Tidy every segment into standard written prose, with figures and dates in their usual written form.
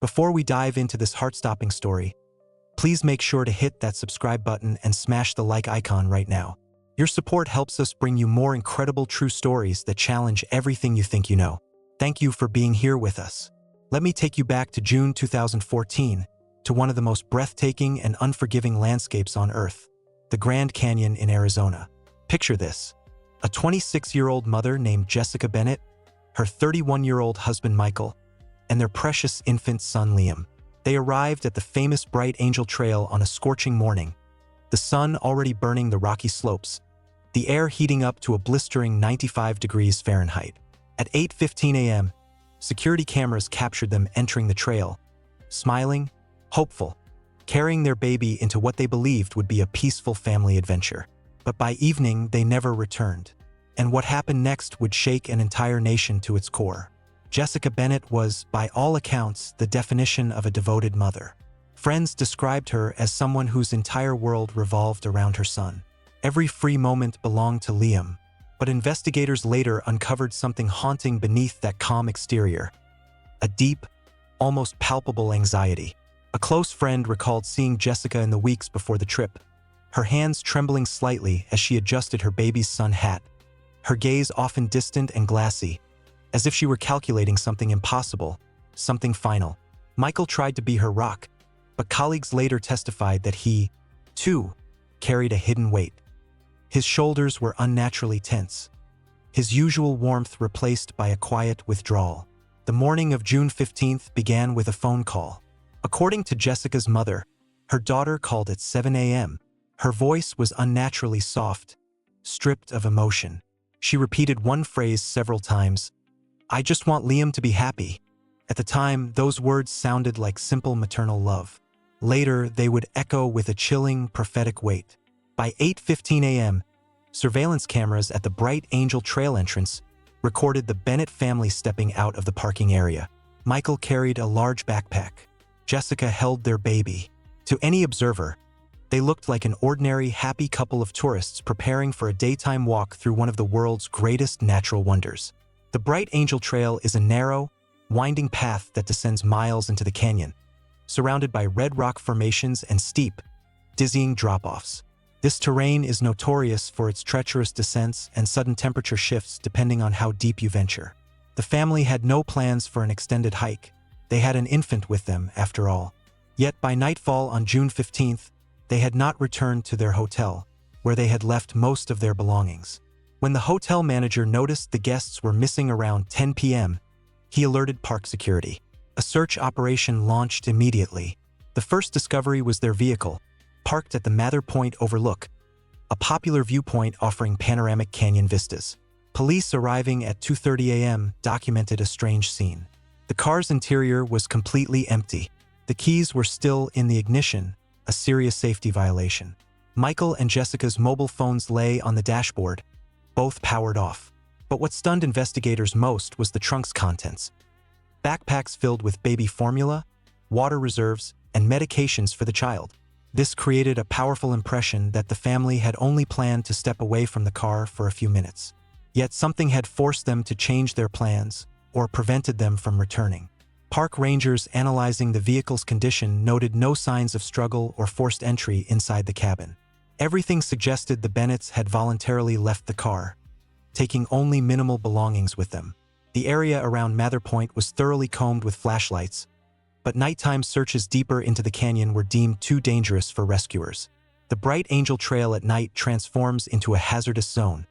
Before we dive into this heart-stopping story, please make sure to hit that subscribe button and smash the like icon right now. Your support helps us bring you more incredible true stories that challenge everything you think you know. Thank you for being here with us. Let me take you back to June 2014, to one of the most breathtaking and unforgiving landscapes on Earth, the Grand Canyon in Arizona. Picture this: a 26-year-old mother named Jessica Bennett, her 31-year-old husband Michael, and their precious infant son Liam. They arrived at the famous Bright Angel Trail on a scorching morning, the sun already burning the rocky slopes, the air heating up to a blistering 95 degrees Fahrenheit. At 8:15 a.m., security cameras captured them entering the trail, smiling, hopeful, carrying their baby into what they believed would be a peaceful family adventure. But by evening, they never returned. And what happened next would shake an entire nation to its core. Jessica Bennett was, by all accounts, the definition of a devoted mother. Friends described her as someone whose entire world revolved around her son. Every free moment belonged to Liam, but investigators later uncovered something haunting beneath that calm exterior: a deep, almost palpable anxiety. A close friend recalled seeing Jessica in the weeks before the trip, her hands trembling slightly as she adjusted her baby's sun hat, her gaze often distant and glassy, as if she were calculating something impossible, something final. Michael tried to be her rock, but colleagues later testified that he, too, carried a hidden weight. His shoulders were unnaturally tense, his usual warmth replaced by a quiet withdrawal. The morning of June 15th began with a phone call. According to Jessica's mother, her daughter called at 7 a.m. Her voice was unnaturally soft, stripped of emotion. She repeated one phrase several times: "I just want Liam to be happy." At the time, those words sounded like simple maternal love. Later, they would echo with a chilling, prophetic weight. By 8:15 a.m., surveillance cameras at the Bright Angel Trail entrance recorded the Bennett family stepping out of the parking area. Michael carried a large backpack. Jessica held their baby. To any observer, they looked like an ordinary, happy couple of tourists preparing for a daytime walk through one of the world's greatest natural wonders. The Bright Angel Trail is a narrow, winding path that descends miles into the canyon, surrounded by red rock formations and steep, dizzying drop-offs. This terrain is notorious for its treacherous descents and sudden temperature shifts depending on how deep you venture. The family had no plans for an extended hike. They had an infant with them, after all. Yet by nightfall on June 15th, they had not returned to their hotel, where they had left most of their belongings. When the hotel manager noticed the guests were missing around 10 p.m., he alerted park security. A search operation launched immediately. The first discovery was their vehicle, parked at the Mather Point Overlook, a popular viewpoint offering panoramic canyon vistas. Police arriving at 2:30 a.m. documented a strange scene. The car's interior was completely empty. The keys were still in the ignition, a serious safety violation. Michael and Jessica's mobile phones lay on the dashboard, both powered off. But what stunned investigators most was the trunk's contents: backpacks filled with baby formula, water reserves, and medications for the child. This created a powerful impression that the family had only planned to step away from the car for a few minutes. Yet something had forced them to change their plans, or prevented them from returning. Park rangers analyzing the vehicle's condition noted no signs of struggle or forced entry inside the cabin. Everything suggested the Bennetts had voluntarily left the car, taking only minimal belongings with them. The area around Mather Point was thoroughly combed with flashlights, but nighttime searches deeper into the canyon were deemed too dangerous for rescuers. The Bright Angel Trail at night transforms into a hazardous zone.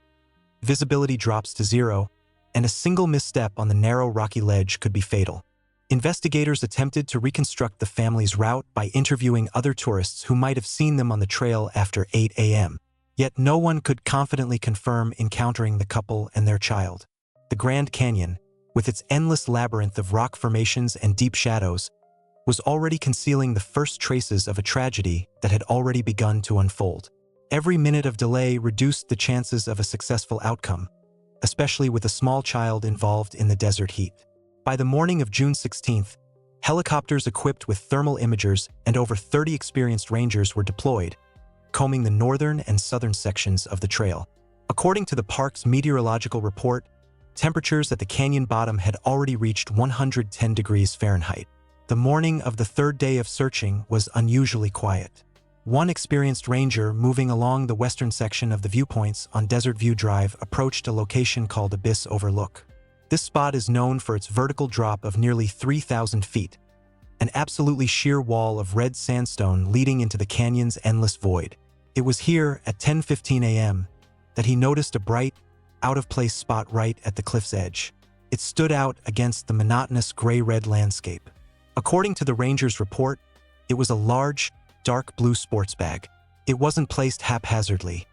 Visibility drops to zero, and a single misstep on the narrow rocky ledge could be fatal. Investigators attempted to reconstruct the family's route by interviewing other tourists who might have seen them on the trail after 8 a.m. Yet no one could confidently confirm encountering the couple and their child. The Grand Canyon, with its endless labyrinth of rock formations and deep shadows, was already concealing the first traces of a tragedy that had already begun to unfold. Every minute of delay reduced the chances of a successful outcome, especially with a small child involved in the desert heat. By the morning of June 16th, helicopters equipped with thermal imagers and over 30 experienced rangers were deployed, combing the northern and southern sections of the trail. According to the park's meteorological report, temperatures at the canyon bottom had already reached 110 degrees Fahrenheit. The morning of the third day of searching was unusually quiet. One experienced ranger moving along the western section of the viewpoints on Desert View Drive approached a location called Abyss Overlook. This spot is known for its vertical drop of nearly 3,000 feet, an absolutely sheer wall of red sandstone leading into the canyon's endless void. It was here, at 10:15 a.m., that he noticed a bright, out-of-place spot right at the cliff's edge. It stood out against the monotonous gray-red landscape. According to the ranger's report, it was a large, dark blue sports bag. It wasn't placed haphazardly.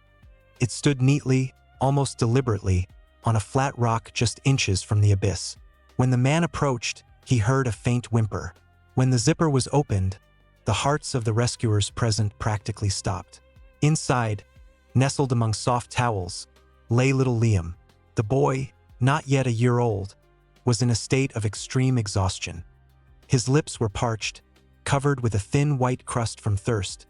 It stood neatly, almost deliberately, on a flat rock just inches from the abyss. When the man approached, he heard a faint whimper. When the zipper was opened, the hearts of the rescuers present practically stopped. Inside, nestled among soft towels, lay little Liam. The boy, not yet a year old, was in a state of extreme exhaustion. His lips were parched, covered with a thin white crust from thirst,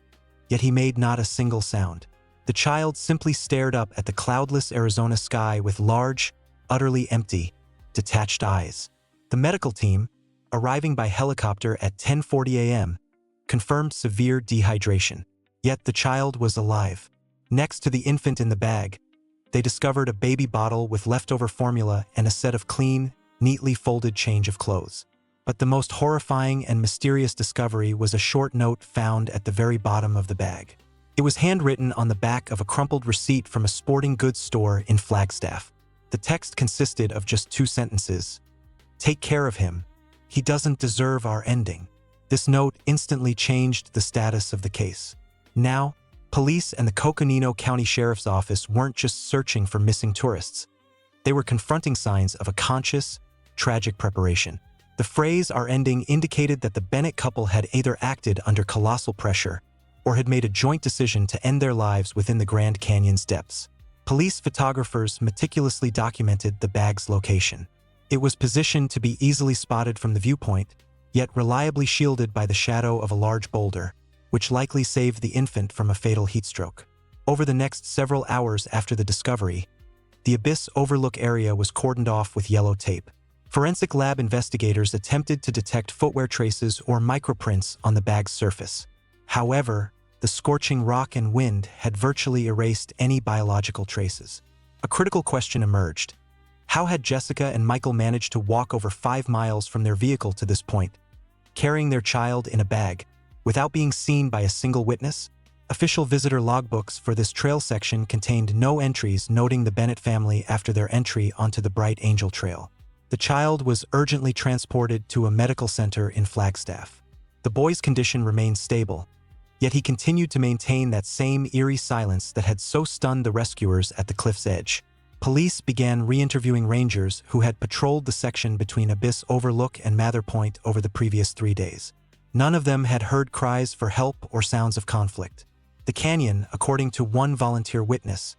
yet he made not a single sound. The child simply stared up at the cloudless Arizona sky with large, utterly empty, detached eyes. The medical team, arriving by helicopter at 10:40 a.m., confirmed severe dehydration. Yet the child was alive. Next to the infant in the bag, they discovered a baby bottle with leftover formula and a set of clean, neatly folded change of clothes. But the most horrifying and mysterious discovery was a short note found at the very bottom of the bag. It was handwritten on the back of a crumpled receipt from a sporting goods store in Flagstaff. The text consisted of just 2 sentences. "Take care of him. He doesn't deserve our ending." This note instantly changed the status of the case. Now, police and the Coconino County Sheriff's Office weren't just searching for missing tourists. They were confronting signs of a conscious, tragic preparation. The phrase "our ending" indicated that the Bennett couple had either acted under colossal pressure or had made a joint decision to end their lives within the Grand Canyon's depths. Police photographers meticulously documented the bag's location. It was positioned to be easily spotted from the viewpoint, yet reliably shielded by the shadow of a large boulder, which likely saved the infant from a fatal heatstroke. Over the next several hours after the discovery, the Abyss Overlook area was cordoned off with yellow tape. Forensic lab investigators attempted to detect footwear traces or microprints on the bag's surface. However, the scorching rock and wind had virtually erased any biological traces. A critical question emerged. How had Jessica and Michael managed to walk over 5 miles from their vehicle to this point, carrying their child in a bag, without being seen by a single witness? Official visitor logbooks for this trail section contained no entries noting the Bennett family after their entry onto the Bright Angel Trail. The child was urgently transported to a medical center in Flagstaff. The boy's condition remained stable, yet he continued to maintain that same eerie silence that had so stunned the rescuers at the cliff's edge. Police began re-interviewing rangers who had patrolled the section between Abyss Overlook and Mather Point over the previous 3 days. None of them had heard cries for help or sounds of conflict. The canyon, according to one volunteer witness,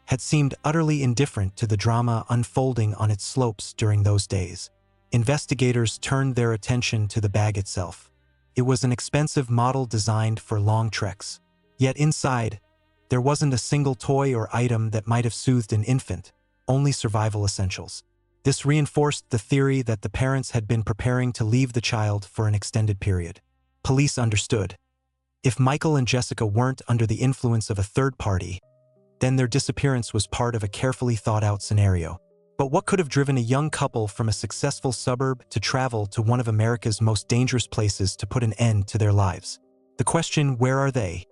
had seemed utterly indifferent to the drama unfolding on its slopes during those days. Investigators turned their attention to the bag itself. It was an expensive model designed for long treks. Yet inside, there wasn't a single toy or item that might have soothed an infant, only survival essentials. This reinforced the theory that the parents had been preparing to leave the child for an extended period. Police understood. If Michael and Jessica weren't under the influence of a third party, then their disappearance was part of a carefully thought-out scenario. But what could have driven a young couple from a successful suburb to travel to one of America's most dangerous places to put an end to their lives? The question, "Where are they?"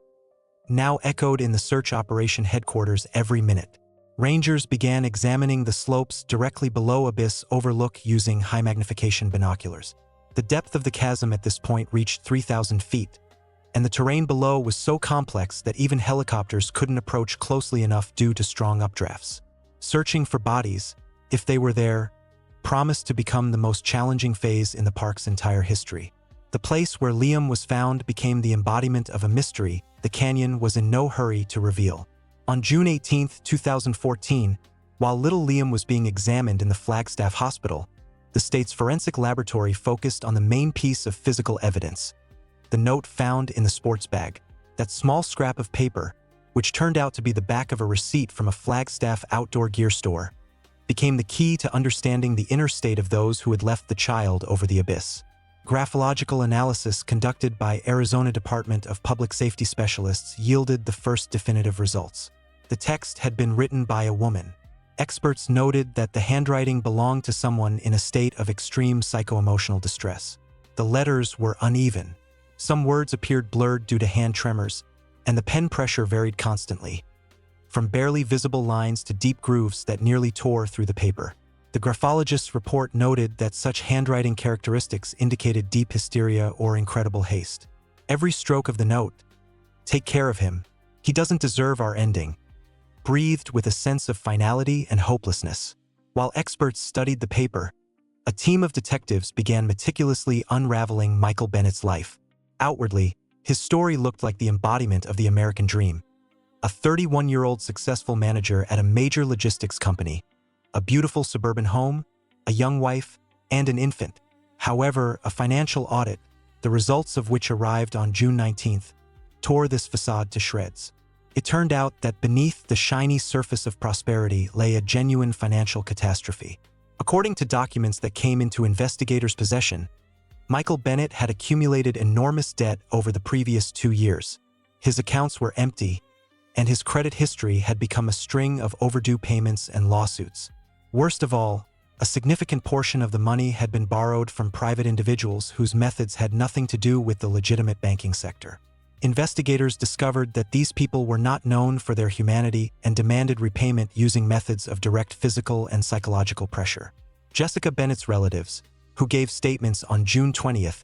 now echoed in the search operation headquarters every minute. Rangers began examining the slopes directly below Abyss Overlook using high-magnification binoculars. The depth of the chasm at this point reached 3,000 feet, and the terrain below was so complex that even helicopters couldn't approach closely enough due to strong updrafts. Searching for bodies, if they were there, promised to become the most challenging phase in the park's entire history. The place where Liam was found became the embodiment of a mystery the canyon was in no hurry to reveal. On June 18, 2014, while little Liam was being examined in the Flagstaff Hospital, the state's forensic laboratory focused on the main piece of physical evidence, the note found in the sports bag. That small scrap of paper, which turned out to be the back of a receipt from a Flagstaff outdoor gear store, became the key to understanding the inner state of those who had left the child over the abyss. graphological analysis conducted by Arizona Department of Public Safety specialists yielded the first definitive results. The text had been written by a woman. Experts noted that the handwriting belonged to someone in a state of extreme psycho-emotional distress. The letters were uneven. Some words appeared blurred due to hand tremors, and the pen pressure varied constantly, from barely visible lines to deep grooves that nearly tore through the paper. The graphologist's report noted that such handwriting characteristics indicated deep hysteria or incredible haste. Every stroke of the note, "Take care of him. He doesn't deserve our ending," breathed with a sense of finality and hopelessness. While experts studied the paper, a team of detectives began meticulously unraveling Michael Bennett's life. Outwardly, his story looked like the embodiment of the American dream. A 31-year-old successful manager at a major logistics company, a beautiful suburban home, a young wife, and an infant. However, a financial audit, the results of which arrived on June 19th, tore this facade to shreds. It turned out that beneath the shiny surface of prosperity lay a genuine financial catastrophe. According to documents that came into investigators' possession, Michael Bennett had accumulated enormous debt over the previous 2 years. His accounts were empty, and his credit history had become a string of overdue payments and lawsuits. Worst of all, a significant portion of the money had been borrowed from private individuals whose methods had nothing to do with the legitimate banking sector. Investigators discovered that these people were not known for their humanity and demanded repayment using methods of direct physical and psychological pressure. Jessica Bennett's relatives, who gave statements on June 20th,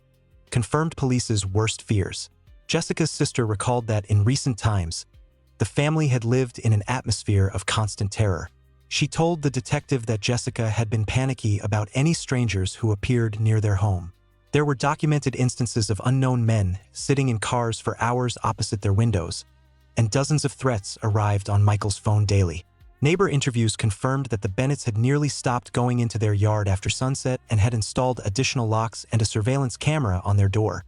confirmed police's worst fears. Jessica's sister recalled that in recent times, the family had lived in an atmosphere of constant terror. She told the detective that Jessica had been panicky about any strangers who appeared near their home. There were documented instances of unknown men sitting in cars for hours opposite their windows, and dozens of threats arrived on Michael's phone daily. Neighbor interviews confirmed that the Bennetts had nearly stopped going into their yard after sunset and had installed additional locks and a surveillance camera on their door,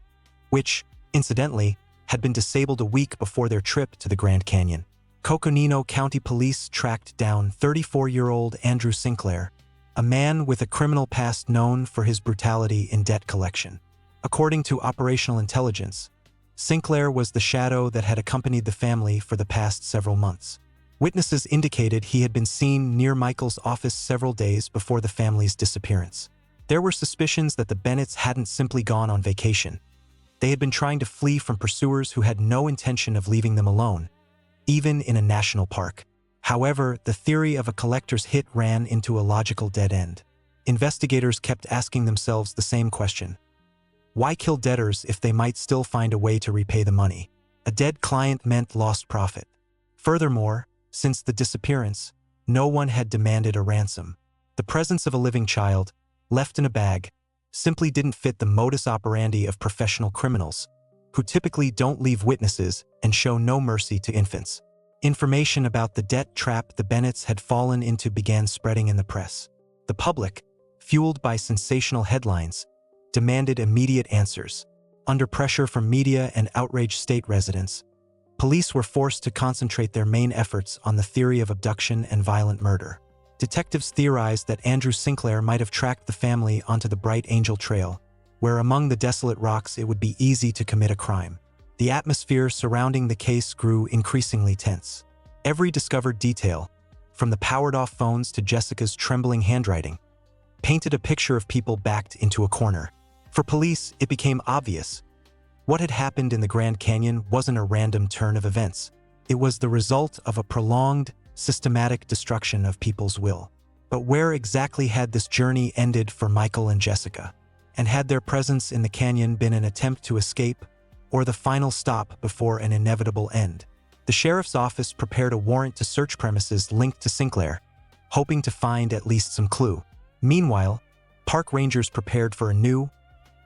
which, incidentally, had been disabled a week before their trip to the Grand Canyon. Coconino County Police tracked down 34-year-old Andrew Sinclair, a man with a criminal past known for his brutality in debt collection. According to operational intelligence, Sinclair was the shadow that had accompanied the family for the past several months. Witnesses indicated he had been seen near Michael's office several days before the family's disappearance. There were suspicions that the Bennetts hadn't simply gone on vacation. They had been trying to flee from pursuers who had no intention of leaving them alone, even in a national park. However, the theory of a collector's hit ran into a logical dead end. Investigators kept asking themselves the same question. Why kill debtors if they might still find a way to repay the money? A dead client meant lost profit. Furthermore, since the disappearance, no one had demanded a ransom. The presence of a living child, left in a bag, simply didn't fit the modus operandi of professional criminals, who typically don't leave witnesses and show no mercy to infants. Information about the debt trap the Bennetts had fallen into began spreading in the press. The public, fueled by sensational headlines, demanded immediate answers. Under pressure from media and outraged state residents, police were forced to concentrate their main efforts on the theory of abduction and violent murder. Detectives theorized that Andrew Sinclair might have tracked the family onto the Bright Angel Trail, where among the desolate rocks it would be easy to commit a crime. The atmosphere surrounding the case grew increasingly tense. Every discovered detail, from the powered-off phones to Jessica's trembling handwriting, painted a picture of people backed into a corner. For police, it became obvious. What had happened in the Grand Canyon wasn't a random turn of events. It was the result of a prolonged, systematic destruction of people's will. But where exactly had this journey ended for Michael and Jessica? And had their presence in the canyon been an attempt to escape, or the final stop before an inevitable end? The sheriff's office prepared a warrant to search premises linked to Sinclair, hoping to find at least some clue. Meanwhile, park rangers prepared for a new,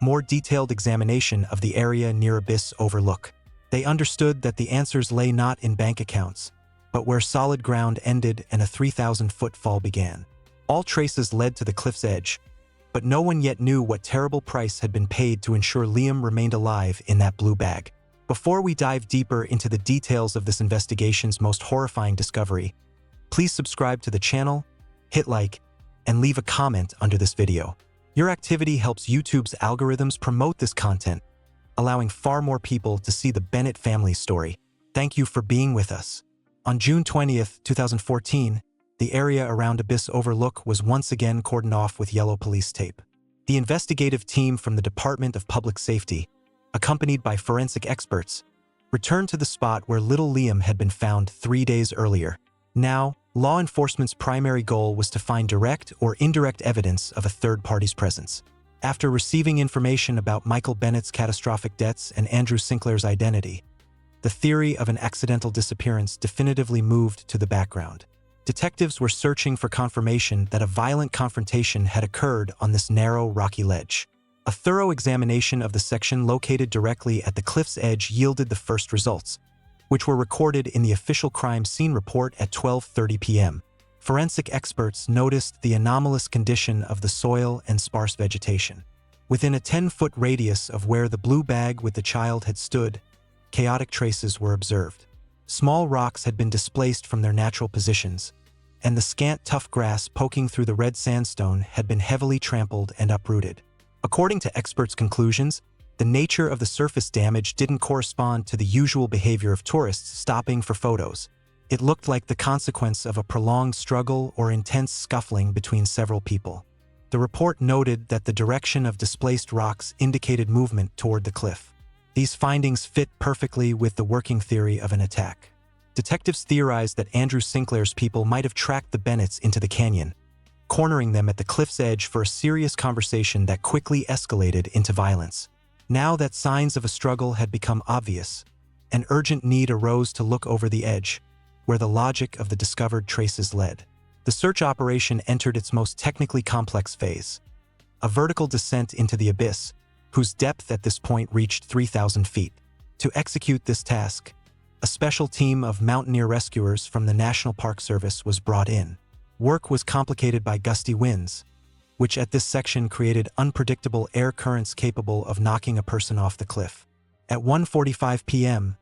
more detailed examination of the area near Abyss Overlook. They understood that the answers lay not in bank accounts, but where solid ground ended and a 3,000-foot fall began. All traces led to the cliff's edge, but no one yet knew what terrible price had been paid to ensure Liam remained alive in that blue bag. Before we dive deeper into the details of this investigation's most horrifying discovery, please subscribe to the channel, hit like, and leave a comment under this video. Your activity helps YouTube's algorithms promote this content, allowing far more people to see the Bennett family story. Thank you for being with us. On June 20th, 2014, the area around Abyss Overlook was once again cordoned off with yellow police tape. The investigative team from the Department of Public Safety, accompanied by forensic experts, returned to the spot where little Liam had been found 3 days earlier. Now, law enforcement's primary goal was to find direct or indirect evidence of a third party's presence. After receiving information about Michael Bennett's catastrophic deaths and Andrew Sinclair's identity, the theory of an accidental disappearance definitively moved to the background. Detectives were searching for confirmation that a violent confrontation had occurred on this narrow, rocky ledge. A thorough examination of the section located directly at the cliff's edge yielded the first results, which were recorded in the official crime scene report at 12:30 p.m. Forensic experts noticed the anomalous condition of the soil and sparse vegetation. Within a 10-foot radius of where the blue bag with the child had stood, chaotic traces were observed. Small rocks had been displaced from their natural positions, and the scant tough grass poking through the red sandstone had been heavily trampled and uprooted. According to experts' conclusions, the nature of the surface damage didn't correspond to the usual behavior of tourists stopping for photos. It looked like the consequence of a prolonged struggle or intense scuffling between several people. The report noted that the direction of displaced rocks indicated movement toward the cliff. These findings fit perfectly with the working theory of an attack. Detectives theorized that Andrew Sinclair's people might have tracked the Bennetts into the canyon, cornering them at the cliff's edge for a serious conversation that quickly escalated into violence. Now that signs of a struggle had become obvious, an urgent need arose to look over the edge, where the logic of the discovered traces led. The search operation entered its most technically complex phase, a vertical descent into the abyss, whose depth at this point reached 3,000 feet. To execute this task, a special team of mountaineer rescuers from the National Park Service was brought in. Work was complicated by gusty winds, which at this section created unpredictable air currents capable of knocking a person off the cliff. At 1:45 p.m.,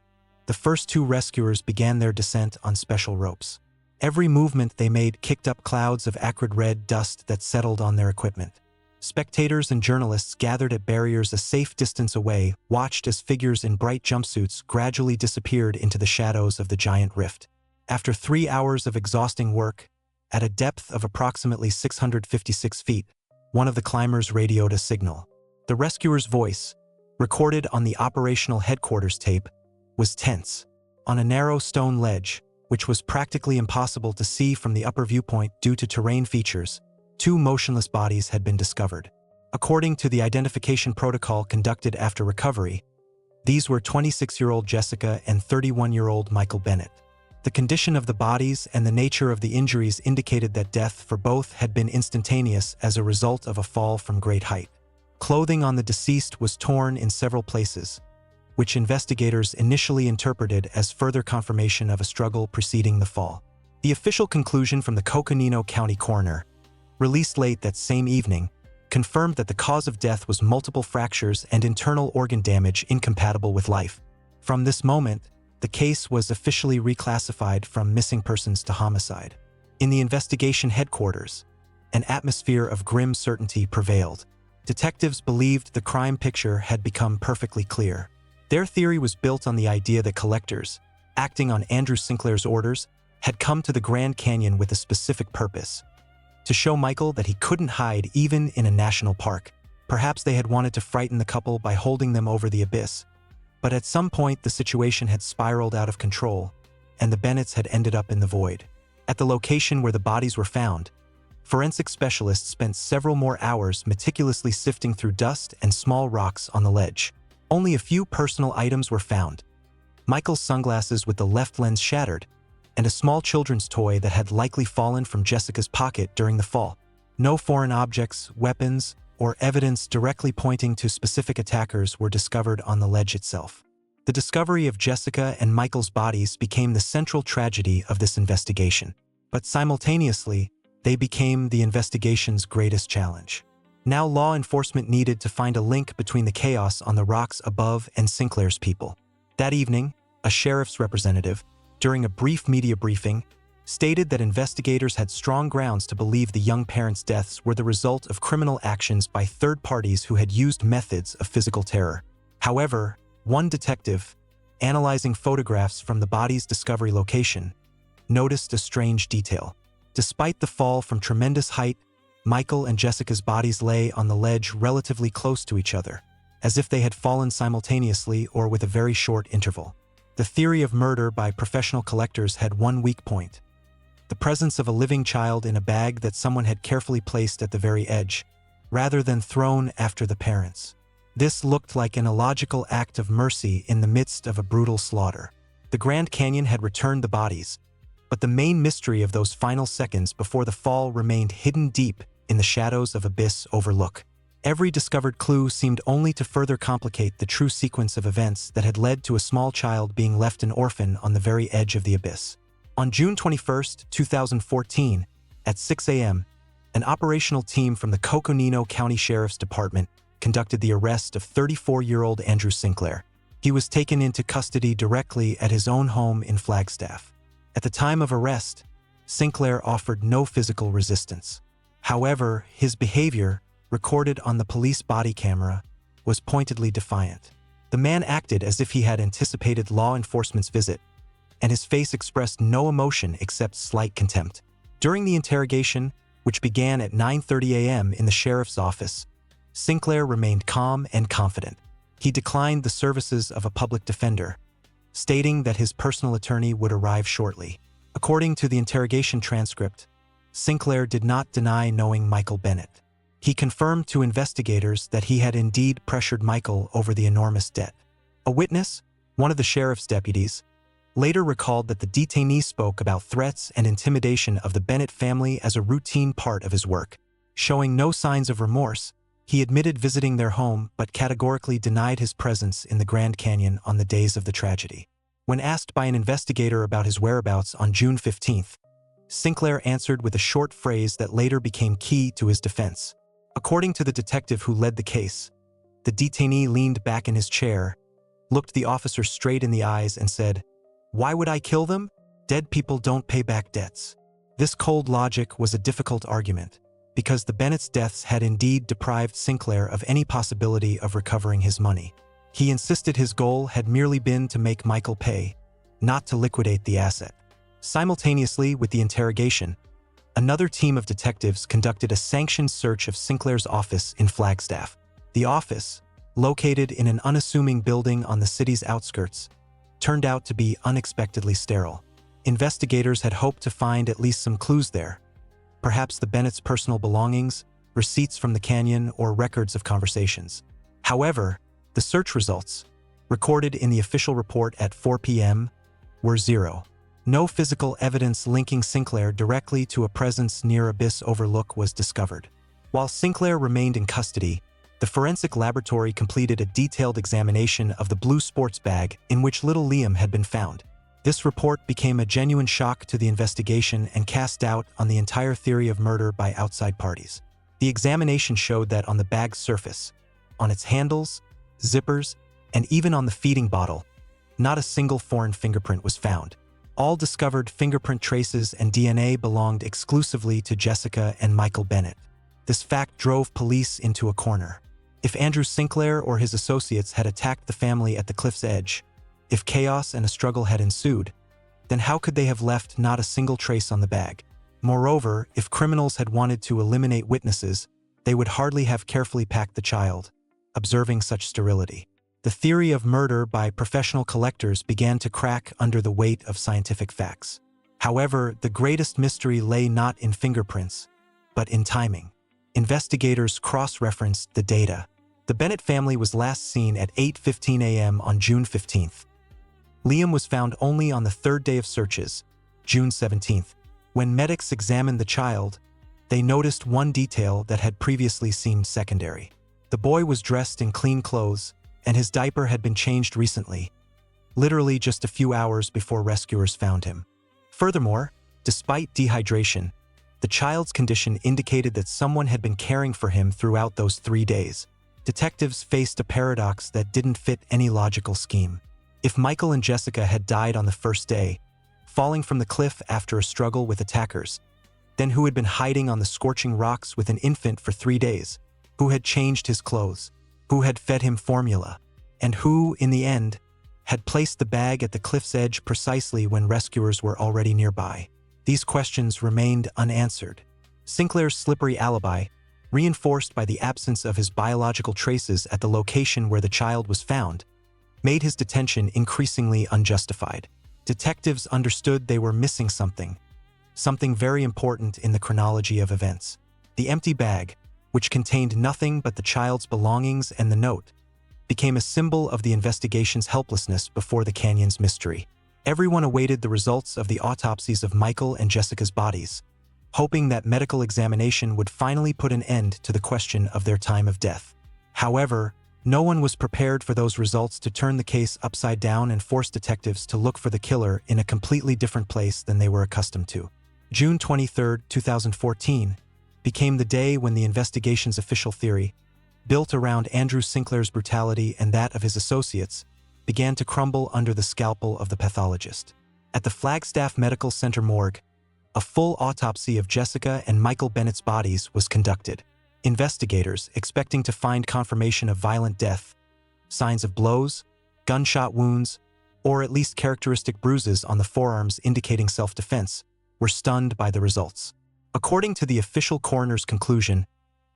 the first two rescuers began their descent on special ropes. Every movement they made kicked up clouds of acrid red dust that settled on their equipment. Spectators and journalists gathered at barriers a safe distance away watched as figures in bright jumpsuits gradually disappeared into the shadows of the giant rift. After 3 hours of exhausting work, at a depth of approximately 656 feet, one of the climbers radioed a signal. The rescuer's voice, recorded on the operational headquarters tape, was tense. On a narrow stone ledge, which was practically impossible to see from the upper viewpoint due to terrain features, 2 motionless bodies had been discovered. According to the identification protocol conducted after recovery, these were 26-year-old Jessica and 31-year-old Michael Bennett. The condition of the bodies and the nature of the injuries indicated that death for both had been instantaneous as a result of a fall from great height. Clothing on the deceased was torn in several places, which investigators initially interpreted as further confirmation of a struggle preceding the fall. The official conclusion from the Coconino County coroner, released late that same evening, confirmed that the cause of death was multiple fractures and internal organ damage incompatible with life. From this moment, the case was officially reclassified from missing persons to homicide. In the investigation headquarters, an atmosphere of grim certainty prevailed. Detectives believed the crime picture had become perfectly clear. Their theory was built on the idea that collectors, acting on Andrew Sinclair's orders, had come to the Grand Canyon with a specific purpose: to show Michael that he couldn't hide even in a national park. Perhaps they had wanted to frighten the couple by holding them over the abyss. But at some point the situation had spiraled out of control, and the Bennetts had ended up in the void. At the location where the bodies were found, forensic specialists spent several more hours meticulously sifting through dust and small rocks on the ledge. Only a few personal items were found: Michael's sunglasses with the left lens shattered, and a small children's toy that had likely fallen from Jessica's pocket during the fall. No foreign objects, weapons, or evidence directly pointing to specific attackers were discovered on the ledge itself. The discovery of Jessica and Michael's bodies became the central tragedy of this investigation, but simultaneously, they became the investigation's greatest challenge. Now law enforcement needed to find a link between the chaos on the rocks above and Sinclair's people. That evening, a sheriff's representative, during a brief media briefing, stated that investigators had strong grounds to believe the young parents' deaths were the result of criminal actions by third parties who had used methods of physical terror. However, one detective, analyzing photographs from the body's discovery location, noticed a strange detail. Despite the fall from tremendous height, Michael and Jessica's bodies lay on the ledge relatively close to each other, as if they had fallen simultaneously or with a very short interval. The theory of murder by professional collectors had one weak point: the presence of a living child in a bag that someone had carefully placed at the very edge, rather than thrown after the parents. This looked like an illogical act of mercy in the midst of a brutal slaughter. The Grand Canyon had returned the bodies, but the main mystery of those final seconds before the fall remained hidden deep in the shadows of Abyss Overlook. Every discovered clue seemed only to further complicate the true sequence of events that had led to a small child being left an orphan on the very edge of the abyss. On June 21, 2014, at 6 a.m., an operational team from the Coconino County Sheriff's Department conducted the arrest of 34-year-old Andrew Sinclair. He was taken into custody directly at his own home in Flagstaff. At the time of arrest, Sinclair offered no physical resistance. However, his behavior, recorded on the police body camera, was pointedly defiant. The man acted as if he had anticipated law enforcement's visit, and his face expressed no emotion except slight contempt. During the interrogation, which began at 9:30 a.m. in the sheriff's office, Sinclair remained calm and confident. He declined the services of a public defender, stating that his personal attorney would arrive shortly. According to the interrogation transcript, Sinclair did not deny knowing Michael Bennett. He confirmed to investigators that he had indeed pressured Michael over the enormous debt. A witness, one of the sheriff's deputies, later recalled that the detainee spoke about threats and intimidation of the Bennett family as a routine part of his work. Showing no signs of remorse, he admitted visiting their home but categorically denied his presence in the Grand Canyon on the days of the tragedy. When asked by an investigator about his whereabouts on June 15th, Sinclair answered with a short phrase that later became key to his defense. According to the detective who led the case, the detainee leaned back in his chair, looked the officer straight in the eyes and said, "Why would I kill them? Dead people don't pay back debts." This cold logic was a difficult argument, because the Bennett's deaths had indeed deprived Sinclair of any possibility of recovering his money. He insisted his goal had merely been to make Michael pay, not to liquidate the asset. Simultaneously with the interrogation, another team of detectives conducted a sanctioned search of Sinclair's office in Flagstaff. The office, located in an unassuming building on the city's outskirts, turned out to be unexpectedly sterile. Investigators had hoped to find at least some clues there, perhaps the Bennett's personal belongings, receipts from the canyon, or records of conversations. However, the search results, recorded in the official report at 4 p.m., were zero. No physical evidence linking Sinclair directly to a presence near Abyss Overlook was discovered. While Sinclair remained in custody, the forensic laboratory completed a detailed examination of the blue sports bag in which little Liam had been found. This report became a genuine shock to the investigation and cast doubt on the entire theory of murder by outside parties. The examination showed that on the bag's surface, on its handles, zippers, and even on the feeding bottle, not a single foreign fingerprint was found. All discovered fingerprint traces and DNA belonged exclusively to Jessica and Michael Bennett. This fact drove police into a corner. If Andrew Sinclair or his associates had attacked the family at the cliff's edge, if chaos and a struggle had ensued, then how could they have left not a single trace on the bag? Moreover, if criminals had wanted to eliminate witnesses, they would hardly have carefully packed the child, observing such sterility. The theory of murder by professional collectors began to crack under the weight of scientific facts. However, the greatest mystery lay not in fingerprints, but in timing. Investigators cross-referenced the data. The Bennett family was last seen at 8:15 a.m. on June 15th. Liam was found only on the third day of searches, June 17th. When medics examined the child, they noticed one detail that had previously seemed secondary. The boy was dressed in clean clothes, and his diaper had been changed recently, literally just a few hours before rescuers found him. Furthermore, despite dehydration, the child's condition indicated that someone had been caring for him throughout those 3 days. Detectives faced a paradox that didn't fit any logical scheme. If Michael and Jessica had died on the first day, falling from the cliff after a struggle with attackers, then who had been hiding on the scorching rocks with an infant for 3 days, who had changed his clothes, who had fed him formula, and who, in the end, had placed the bag at the cliff's edge precisely when rescuers were already nearby. These questions remained unanswered. Sinclair's slippery alibi, reinforced by the absence of his biological traces at the location where the child was found, made his detention increasingly unjustified. Detectives understood they were missing something very important in the chronology of events. The empty bag, which contained nothing but the child's belongings and the note, became a symbol of the investigation's helplessness before the canyon's mystery. Everyone awaited the results of the autopsies of Michael and Jessica's bodies, hoping that medical examination would finally put an end to the question of their time of death. However, no one was prepared for those results to turn the case upside down and force detectives to look for the killer in a completely different place than they were accustomed to. June 23, 2014, became the day when the investigation's official theory, built around Andrew Sinclair's brutality and that of his associates, began to crumble under the scalpel of the pathologist. At the Flagstaff Medical Center morgue, a full autopsy of Jessica and Michael Bennett's bodies was conducted. Investigators, expecting to find confirmation of violent death, signs of blows, gunshot wounds, or at least characteristic bruises on the forearms indicating self-defense, were stunned by the results. According to the official coroner's conclusion,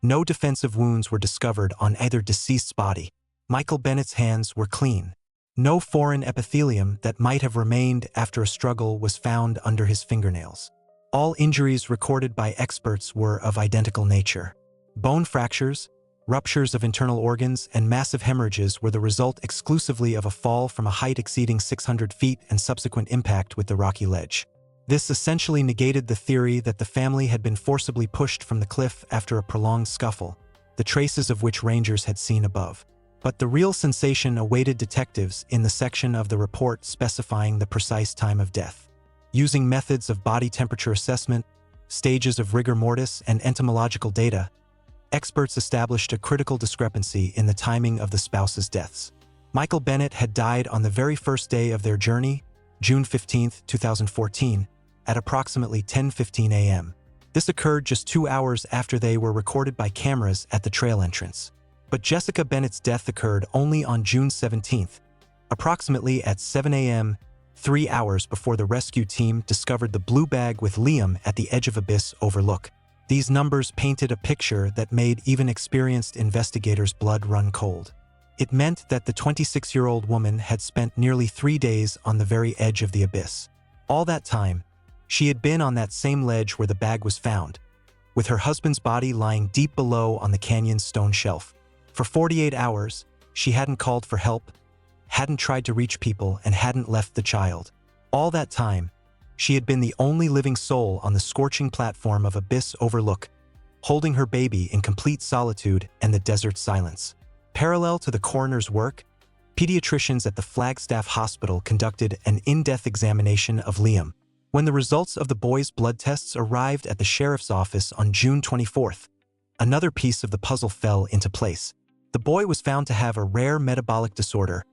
no defensive wounds were discovered on either deceased's body. Michael Bennett's hands were clean. No foreign epithelium that might have remained after a struggle was found under his fingernails. All injuries recorded by experts were of identical nature. Bone fractures, ruptures of internal organs, and massive hemorrhages were the result exclusively of a fall from a height exceeding 600 feet and subsequent impact with the rocky ledge. This essentially negated the theory that the family had been forcibly pushed from the cliff after a prolonged scuffle, the traces of which rangers had seen above. But the real sensation awaited detectives in the section of the report specifying the precise time of death. Using methods of body temperature assessment, stages of rigor mortis, and entomological data, experts established a critical discrepancy in the timing of the spouses' deaths. Michael Bennett had died on the very first day of their journey, June 15, 2014, at approximately 10:15 a.m. This occurred just 2 hours after they were recorded by cameras at the trail entrance. But Jessica Bennett's death occurred only on June 17th, approximately at 7 a.m., 3 hours before the rescue team discovered the blue bag with Liam at the edge of Abyss Overlook. These numbers painted a picture that made even experienced investigators' blood run cold. It meant that the 26-year-old woman had spent nearly 3 days on the very edge of the abyss. All that time, she had been on that same ledge where the bag was found, with her husband's body lying deep below on the canyon's stone shelf. For 48 hours, she hadn't called for help, hadn't tried to reach people, and hadn't left the child. All that time, she had been the only living soul on the scorching platform of Abyss Overlook, holding her baby in complete solitude and the desert silence. Parallel to the coroner's work, pediatricians at the Flagstaff Hospital conducted an in-depth examination of Liam. When the results of the boy's blood tests arrived at the sheriff's office on June 24th, another piece of the puzzle fell into place. The boy was found to have a rare metabolic disorder,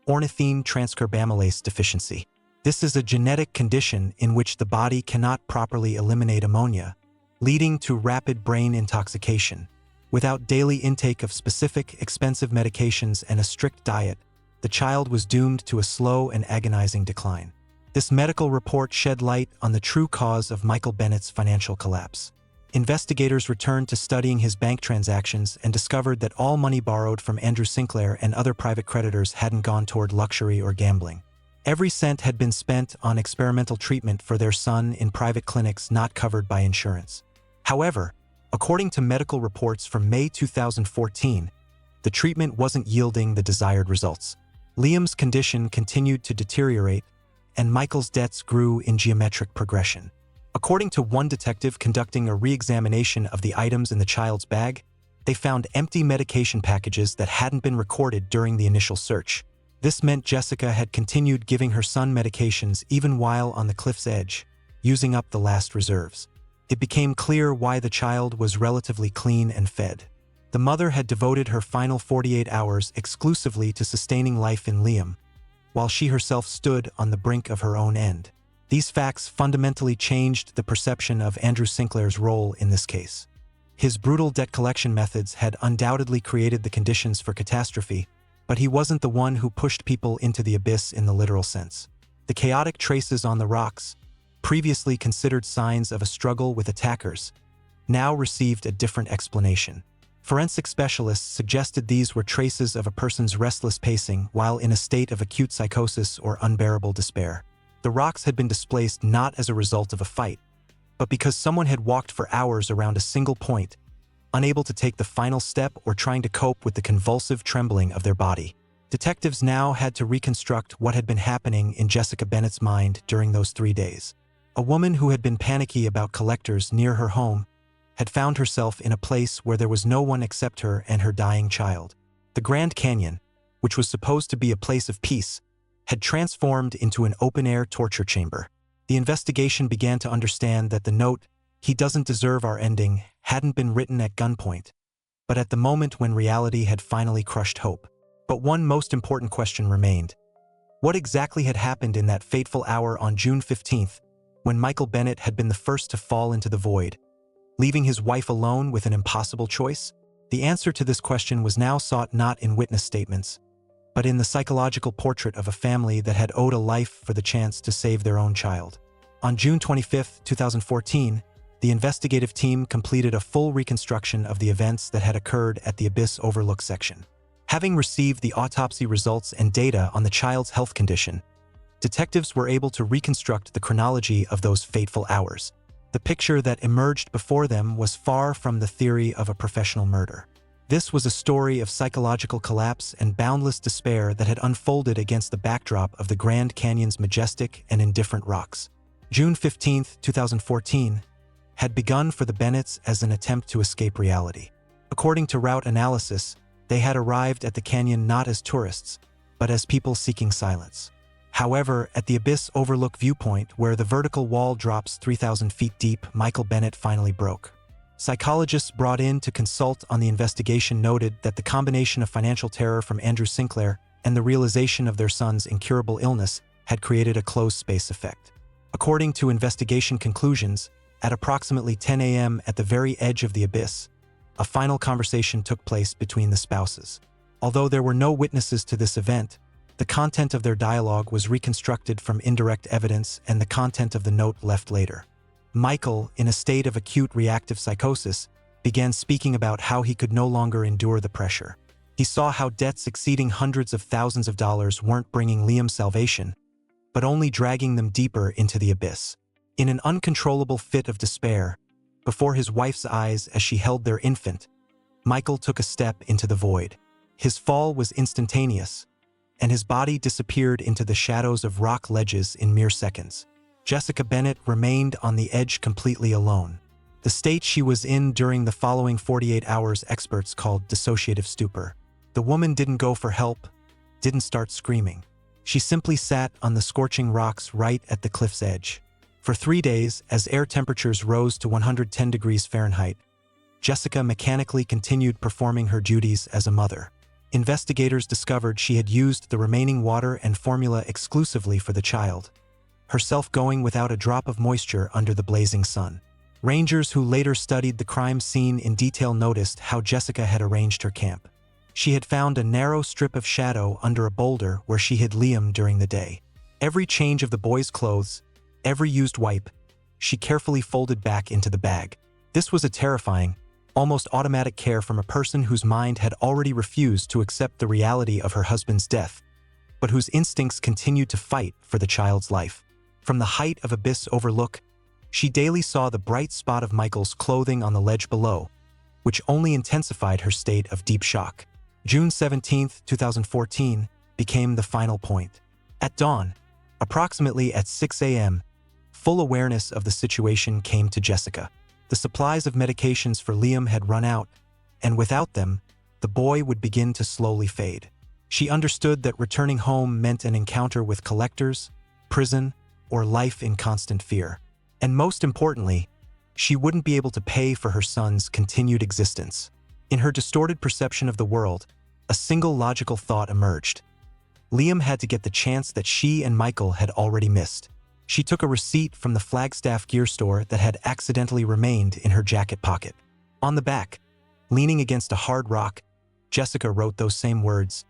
ornithine transcarbamylase deficiency. This is a genetic condition in which the body cannot properly eliminate ammonia, leading to rapid brain intoxication. Without daily intake of specific, expensive medications and a strict diet, the child was doomed to a slow and agonizing decline. This medical report shed light on the true cause of Michael Bennett's financial collapse. Investigators returned to studying his bank transactions and discovered that all money borrowed from Andrew Sinclair and other private creditors hadn't gone toward luxury or gambling. Every cent had been spent on experimental treatment for their son in private clinics not covered by insurance. However, according to medical reports from May 2014, the treatment wasn't yielding the desired results. Liam's condition continued to deteriorate, and Michael's debts grew in geometric progression. According to one detective conducting a re-examination of the items in the child's bag, they found empty medication packages that hadn't been recorded during the initial search. This meant Jessica had continued giving her son medications even while on the cliff's edge, using up the last reserves. It became clear why the child was relatively clean and fed. The mother had devoted her final 48 hours exclusively to sustaining life in Liam, while she herself stood on the brink of her own end. These facts fundamentally changed the perception of Andrew Sinclair's role in this case. His brutal debt collection methods had undoubtedly created the conditions for catastrophe, but he wasn't the one who pushed people into the abyss in the literal sense. The chaotic traces on the rocks, previously considered signs of a struggle with attackers, now received a different explanation. Forensic specialists suggested these were traces of a person's restless pacing while in a state of acute psychosis or unbearable despair. The rocks had been displaced not as a result of a fight, but because someone had walked for hours around a single point, unable to take the final step or trying to cope with the convulsive trembling of their body. Detectives now had to reconstruct what had been happening in Jessica Bennett's mind during those 3 days. A woman who had been panicky about collectors near her home had found herself in a place where there was no one except her and her dying child. The Grand Canyon, which was supposed to be a place of peace, had transformed into an open-air torture chamber. The investigation began to understand that the note, "He doesn't deserve our ending," hadn't been written at gunpoint, but at the moment when reality had finally crushed hope. But one most important question remained. What exactly had happened in that fateful hour on June 15th, when Michael Bennett had been the first to fall into the void, leaving his wife alone with an impossible choice? The answer to this question was now sought not in witness statements, but in the psychological portrait of a family that had owed a life for the chance to save their own child. On June 25, 2014, the investigative team completed a full reconstruction of the events that had occurred at the Abyss Overlook section. Having received the autopsy results and data on the child's health condition, detectives were able to reconstruct the chronology of those fateful hours. The picture that emerged before them was far from the theory of a professional murder. This was a story of psychological collapse and boundless despair that had unfolded against the backdrop of the Grand Canyon's majestic and indifferent rocks. June 15, 2014, had begun for the Bennetts as an attempt to escape reality. According to route analysis, they had arrived at the canyon not as tourists, but as people seeking silence. However, at the Abyss Overlook viewpoint, where the vertical wall drops 3,000 feet deep, Michael Bennett finally broke. Psychologists brought in to consult on the investigation noted that the combination of financial terror from Andrew Sinclair and the realization of their son's incurable illness had created a closed-space effect. According to investigation conclusions, at approximately 10 a.m. at the very edge of the abyss, a final conversation took place between the spouses. Although there were no witnesses to this event, the content of their dialogue was reconstructed from indirect evidence and the content of the note left later. Michael, in a state of acute reactive psychosis, began speaking about how he could no longer endure the pressure. He saw how debts exceeding hundreds of thousands of dollars weren't bringing Liam salvation, but only dragging them deeper into the abyss. In an uncontrollable fit of despair, before his wife's eyes as she held their infant, Michael took a step into the void. His fall was instantaneous, and his body disappeared into the shadows of rock ledges in mere seconds. Jessica Bennett remained on the edge completely alone. The state she was in during the following 48 hours experts called dissociative stupor. The woman didn't go for help, didn't start screaming. She simply sat on the scorching rocks right at the cliff's edge. For 3 days, as air temperatures rose to 110 degrees Fahrenheit, Jessica mechanically continued performing her duties as a mother. Investigators discovered she had used the remaining water and formula exclusively for the child, herself going without a drop of moisture under the blazing sun. Rangers who later studied the crime scene in detail noticed how Jessica had arranged her camp. She had found a narrow strip of shadow under a boulder where she hid Liam during the day. Every change of the boy's clothes, every used wipe, she carefully folded back into the bag. This was a terrifying, almost automatic care from a person whose mind had already refused to accept the reality of her husband's death, but whose instincts continued to fight for the child's life. From the height of Abyss Overlook, she daily saw the bright spot of Michael's clothing on the ledge below, which only intensified her state of deep shock. June 17, 2014, became the final point. At dawn, approximately at 6 a.m., full awareness of the situation came to Jessica. The supplies of medications for Liam had run out, and without them, the boy would begin to slowly fade. She understood that returning home meant an encounter with collectors, prison, or life in constant fear. And most importantly, she wouldn't be able to pay for her son's continued existence. In her distorted perception of the world, a single logical thought emerged. Liam had to get the chance that she and Michael had already missed. She took a receipt from the Flagstaff gear store that had accidentally remained in her jacket pocket. On the back, leaning against a hard rock, Jessica wrote those same words,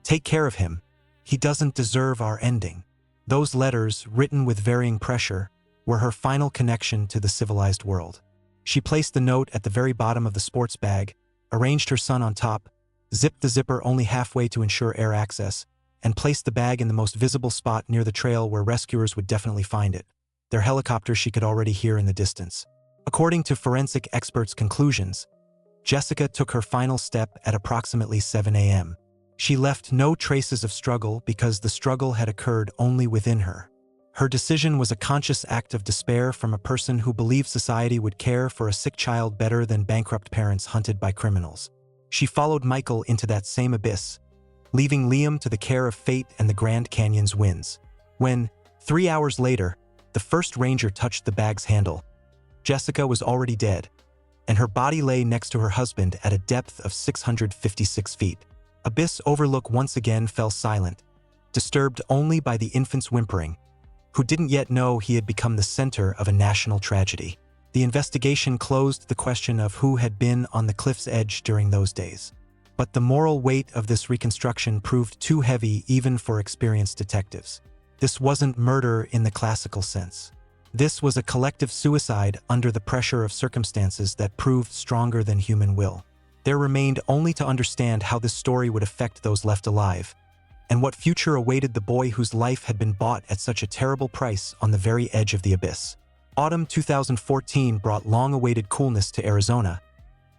"Take care of him. He doesn't deserve our ending." Those letters, written with varying pressure, were her final connection to the civilized world. She placed the note at the very bottom of the sports bag, arranged her son on top, zipped the zipper only halfway to ensure air access, and placed the bag in the most visible spot near the trail where rescuers would definitely find it. Their helicopter she could already hear in the distance. According to forensic experts' conclusions, Jessica took her final step at approximately 7 a.m. She left no traces of struggle because the struggle had occurred only within her. Her decision was a conscious act of despair from a person who believed society would care for a sick child better than bankrupt parents hunted by criminals. She followed Michael into that same abyss, leaving Liam to the care of fate and the Grand Canyon's winds. When, 3 hours later, the first ranger touched the bag's handle, Jessica was already dead, and her body lay next to her husband at a depth of 656 feet. Abyss Overlook once again fell silent, disturbed only by the infant's whimpering, who didn't yet know he had become the center of a national tragedy. The investigation closed the question of who had been on the cliff's edge during those days. But the moral weight of this reconstruction proved too heavy even for experienced detectives. This wasn't murder in the classical sense. This was a collective suicide under the pressure of circumstances that proved stronger than human will. There remained only to understand how this story would affect those left alive, and what future awaited the boy whose life had been bought at such a terrible price on the very edge of the abyss. Autumn 2014 brought long-awaited coolness to Arizona,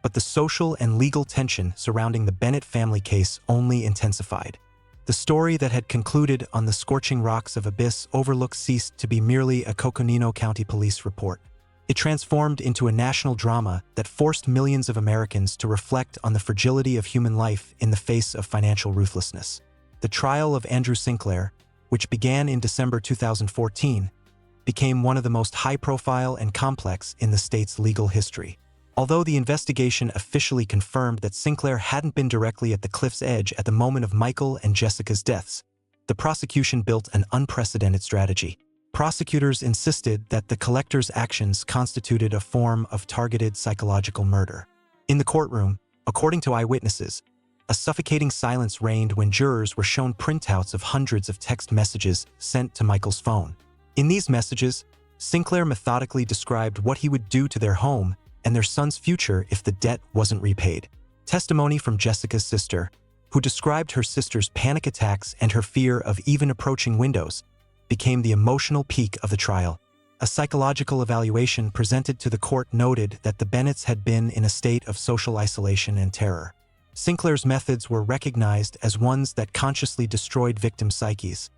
but the social and legal tension surrounding the Bennett family case only intensified. The story that had concluded on the scorching rocks of Abyss Overlook ceased to be merely a Coconino County Police report. It transformed into a national drama that forced millions of Americans to reflect on the fragility of human life in the face of financial ruthlessness. The trial of Andrew Sinclair, which began in December 2014, became one of the most high-profile and complex in the state's legal history. Although the investigation officially confirmed that Sinclair hadn't been directly at the cliff's edge at the moment of Michael and Jessica's deaths, the prosecution built an unprecedented strategy. Prosecutors insisted that the collector's actions constituted a form of targeted psychological murder. In the courtroom, according to eyewitnesses, a suffocating silence reigned when jurors were shown printouts of hundreds of text messages sent to Michael's phone. In these messages, Sinclair methodically described what he would do to their home and their son's future if the debt wasn't repaid. Testimony from Jessica's sister, who described her sister's panic attacks and her fear of even approaching windows, became the emotional peak of the trial. A psychological evaluation presented to the court noted that the Bennetts had been in a state of social isolation and terror. Sinclair's methods were recognized as ones that consciously destroyed victim psyches,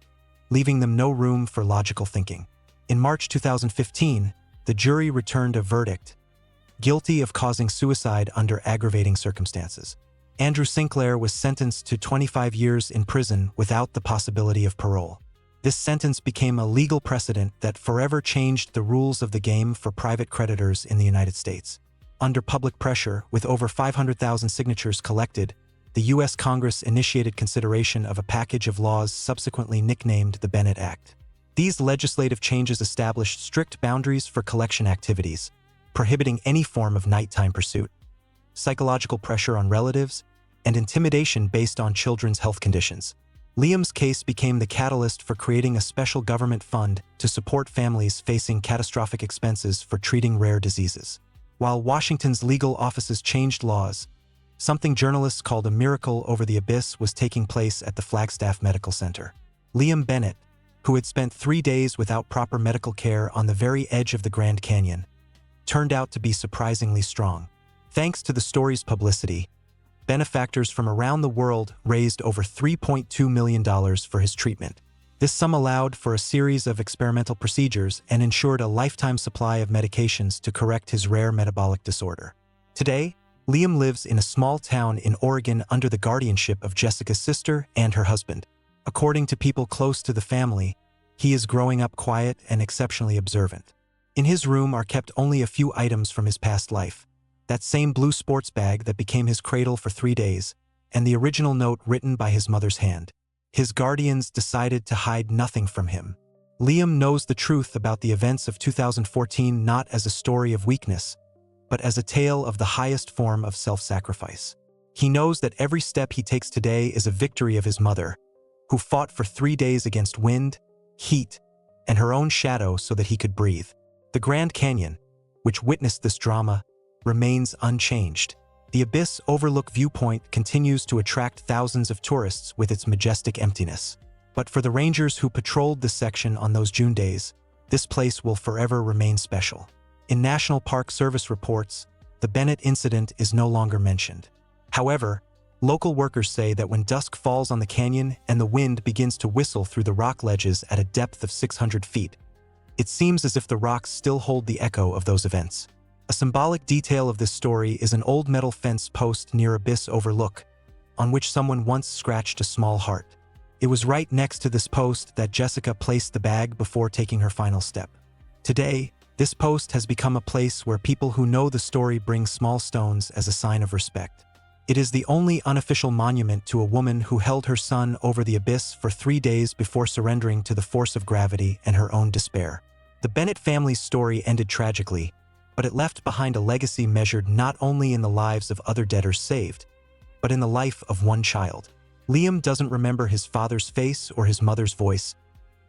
leaving them no room for logical thinking. In March 2015, the jury returned a verdict: guilty of causing suicide under aggravating circumstances. Andrew Sinclair was sentenced to 25 years in prison without the possibility of parole. This sentence became a legal precedent that forever changed the rules of the game for private creditors in the United States. Under public pressure, with over 500,000 signatures collected, the U.S. Congress initiated consideration of a package of laws subsequently nicknamed the Bennett Act. These legislative changes established strict boundaries for collection activities, prohibiting any form of nighttime pursuit, psychological pressure on relatives, and intimidation based on children's health conditions. Liam's case became the catalyst for creating a special government fund to support families facing catastrophic expenses for treating rare diseases. While Washington's legal offices changed laws, something journalists called a miracle over the abyss was taking place at the Flagstaff Medical Center. Liam Bennett, who had spent 3 days without proper medical care on the very edge of the Grand Canyon, turned out to be surprisingly strong. Thanks to the story's publicity, benefactors from around the world raised over $3.2 million for his treatment. This sum allowed for a series of experimental procedures and ensured a lifetime supply of medications to correct his rare metabolic disorder. Today, Liam lives in a small town in Oregon under the guardianship of Jessica's sister and her husband. According to people close to the family, he is growing up quiet and exceptionally observant. In his room are kept only a few items from his past life: that same blue sports bag that became his cradle for 3 days, and the original note written by his mother's hand. His guardians decided to hide nothing from him. Liam knows the truth about the events of 2014 not as a story of weakness, but as a tale of the highest form of self-sacrifice. He knows that every step he takes today is a victory of his mother, who fought for 3 days against wind, heat, and her own shadow so that he could breathe. The Grand Canyon, which witnessed this drama, remains unchanged. The Abyss Overlook viewpoint continues to attract thousands of tourists with its majestic emptiness. But for the rangers who patrolled this section on those June days, this place will forever remain special. In National Park Service reports, the Bennett incident is no longer mentioned. However, local workers say that when dusk falls on the canyon and the wind begins to whistle through the rock ledges at a depth of 600 feet, it seems as if the rocks still hold the echo of those events. A symbolic detail of this story is an old metal fence post near Abyss Overlook, on which someone once scratched a small heart. It was right next to this post that Jessica placed the bag before taking her final step. Today, this post has become a place where people who know the story bring small stones as a sign of respect. It is the only unofficial monument to a woman who held her son over the abyss for 3 days before surrendering to the force of gravity and her own despair. The Bennett family's story ended tragically, but it left behind a legacy measured not only in the lives of other debtors saved, but in the life of one child. Liam doesn't remember his father's face or his mother's voice,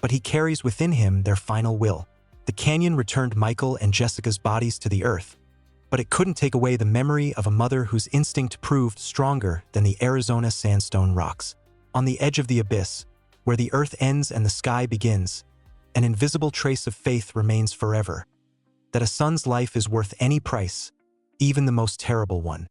but he carries within him their final will. The canyon returned Michael and Jessica's bodies to the earth, but it couldn't take away the memory of a mother whose instinct proved stronger than the Arizona sandstone rocks. On the edge of the abyss, where the earth ends and the sky begins, an invisible trace of faith remains forever, that a son's life is worth any price, even the most terrible one.